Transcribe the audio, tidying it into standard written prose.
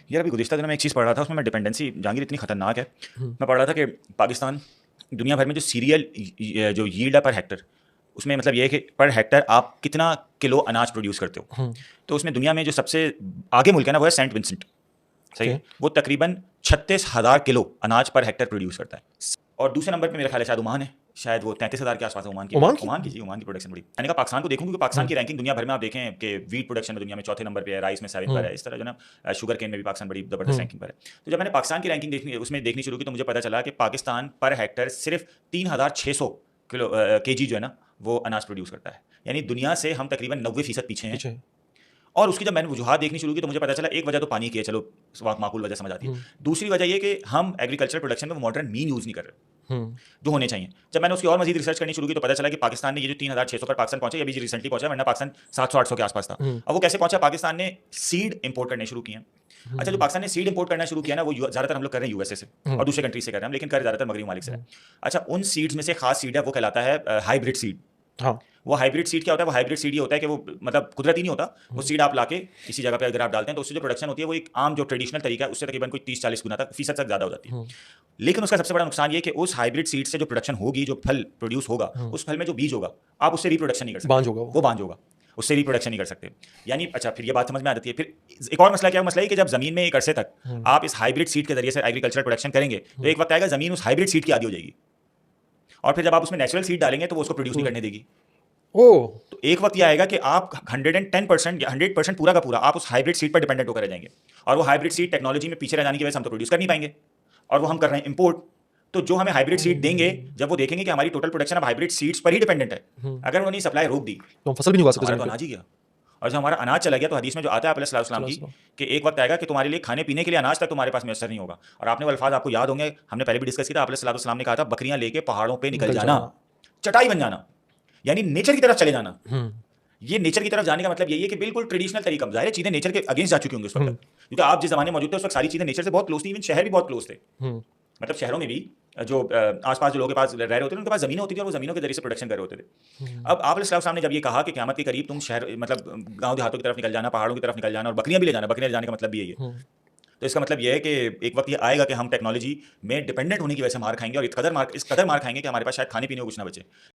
यार अभी गुज़िश्ता दिनों में एक चीज़ पढ़ रहा था, उसमें मैं डिपेंडेंसी जहांगीर इतनी खतरनाक है। हुँ, मैं पढ़ रहा था कि पाकिस्तान दुनिया भर में जो सीरियल जो यील्ड है पर हेक्टर, उसमें मतलब ये है कि पर हेक्टर आप कितना किलो अनाज प्रोड्यूस करते हो। हुँ, तो उसमें दुनिया में जो सबसे आगे मुल्क है ना, वो है सेंट विंसेंट। सही ओके। है, वो तकरीबन 36,000 किलो अनाज पर हेक्टर प्रोड्यूस करता है। और दूसरे नंबर पे मेरा ख्याल है शायद ओमान है, शायद वो 33,000 के आसपास है ओमान की ओमान की? ओमान की जी, ओमान की प्रोडक्शन बड़ी। मैंने कहा पाकिस्तान को देखूं, क्योंकि पाकिस्तान हुँ, की रैंकिंग दुनिया भर में आप देखें कि वीट प्रोडक्शन में दुनिया में चौथे नंबर पे है, राइस में 7 पर हुँ, है, इस तरह जो ना शुगर केन में भी पाकिस्तान बड़ी ज़बरदस्त हुँ, रैंकिंग पर है। तो जब मैंने पाकिस्तान की रैंकिंग देखनी उसमें देखनी शुरू की, तो मुझे पता चला कि पाकिस्तान पर हेक्टर सिर्फ 3,600 किलो केजी जो है ना, वो अनाज प्रोड्यूस करता है। यानी दुनिया से हम तकरीबन 90% पीछे हैं। पीछे है। और उसकी जब मैंने वजूहत देखनी शुरू की, तो मुझे पता चला एक वजह तो पानी की है, चलो माकूल वजह समझ आती है। हुँ, दूसरी वजह ये कि हम एग्रीकल्चर प्रोडक्शन में मॉडर्न मीन यूज़ नहीं कर रहे हुँ, जो होने चाहिए। जब मैंने उसकी और मजीद रिसर्च करनी शुरू की, तो पता चला कि पाकिस्तान ने ये जो 3,600 पर पाकिस्तान पहुंचा, ये अभी रिसेंटली पहुंचा, वरना पाकिस्तान 700-800 के आसपास था। हुँ, अब वो कैसे पहुंचा? पाकिस्तान ने सीड इंपोर्ट करने शुरू किए हैं। अच्छा, जो हुँ, पाकिस्तान ने सीड इंपोर्ट करना शुरू किया ना, वो ज़्यादातर हम लोग कर रहे हैं यूएसए से हुँ, और दूसरे कंट्री से कर रहे हैं हम, लेकिन कर ज़्यादातर मगरबी ममालिक से रहे हुँ, हैं। अच्छा, उन सीड्स में से खास सीड है, वो कहलाता है हाइब्रिड सीड। हाँ, वो हाइब्रिड सीड क्या होता है? वो हाइब्रिड सीड ये होता है कि वो मतलब कुदरती नहीं होता। वो हुँ, सीड आप लाके किसी जगह पे अगर आप डालते हैं, तो उससे जो प्रोडक्शन होती है, वो एक आम जो ट्रेडिशनल तरीका है, उससे तकरीबन कोई 30-40 गुना तक फीसद तक ज़्यादा हो जाती है। हुँ, लेकिन उसका सबसे बड़ा नुकसान ये है कि उस हाइब्रिड सीड से जो प्रोडक्शन होगी, जो फल प्रोड्यूस होगा, हुँ, उस फल में जो बीज होगा, आप उससे रिप्रोडक्शन नहीं कर सकते। बाँझ होगा वो। वो बांझ होगा, उससे रिप्रोडक्शन नहीं कर सकते। यानी अच्छा, फिर ये बात समझ में आ जाती है। फिर एक और मसला क्या है? मसला ये कि जब ज़मीन में एक अरसे तक हुँ, आप इस हाइब्रिड सीड के ज़रिए से एग्रीकल्चरल प्रोडक्शन करेंगे, तो हुँ, एक वक्त आएगा ज़मीन उस हाइब्रिड सीड की आदी हो जाएगी। और फिर जब आप उसमें नेचुरल सीड डालेंगे, तो वो उसको प्रोड्यूस नहीं हुँ, करने देगी। ओह! तो एक वक्त ये आएगा कि आप 110% या 100% पूरा का पूरा आप उस हाइब्रिड सीड पर डिपेंडेंट होकर रह जाएंगे। और वो हाइब्रिड सीड टेक्नोलॉजी में पीछे रह जाने की वजह से हम तो प्रोड्यूस कर नहीं पाएंगे, और वो हम कर रहे हैं इंपोर्ट। तो जो हमें हाइब्रिड सीड देंगे, हुँ, जब वो देखेंगे कि हमारी टोटल प्रोडक्शन अब हाइब्रिड सीड्स पर ही डिपेंडेंट है, हुँ, अगर उन्होंने सप्लाई रोक दी, तो हम फसल भी नहीं उगा सकते हमारा ज़मीन तो पे। अनाज ही गया। और जब हमारा अनाज चला गया, तो हदीस में जो आता है आप सल्लल्लाहु अलैहि वसल्लम सलाह की, सलाम। कि एक वक्त आएगा कि तुम्हारे लिए खाने पीने के लिए अनाज तक तुम्हारे पास मैसर नहीं होगा। और आपने वो अल्फाज आपको याद होंगे, हमने पहले भी डिस्कस किया था, आप सल्लल्लाहु अलैहि वसल्लम ने कहा था, बकरियां लेके पहाड़ों पे निकल निकल जाना, जाना। चटाई बन जाना, यानी नेचर की तरफ चले जाना। हुँ, ये नेचर की तरफ जाने का मतलब यही है कि बिल्कुल ट्रेडिशनल तरीका, ज़ाहिर है चीज़ें नेचर के अगेंस्ट जा चुकी होंगी उस वक्त हुँ, तक, क्योंकि आप जिस ज़माने में मौजूद थे, उस वक्त सारी चीज़ें नेचर से बहुत क्लोज थी, इवन शहर भी बहुत क्लोज थे। हुँ, मतलब शहरों में भी जो आसपास जो लोगों के पास रह रहे होते थे, उनके पास ज़मीनें होती थी, और वो ज़मीनों के जरिए से प्रोडक्शन कर रहे होते थे। हुँ, अब आप अलैहिस्सलाम साहब ने जब ये कहा कि क़यामत के करीब तुम शहर मतलब गाँव देहातों की तरफ निकल जाना, पहाड़ों की तरफ निकल जाना, और बकरियां भी ले जाना, बकरियां ले जाने का मतलब भी यही है। हुँ। तो इसका मतलब ये है कि एक वक्त ये आएगा कि हम टेक्नोलॉजी में डिपेंडेंट होने की वजह से मार खाएंगे, और इस कदर मार खाएंगे कि हमारे पास शायद खाने पीने को कुछ ना बचे।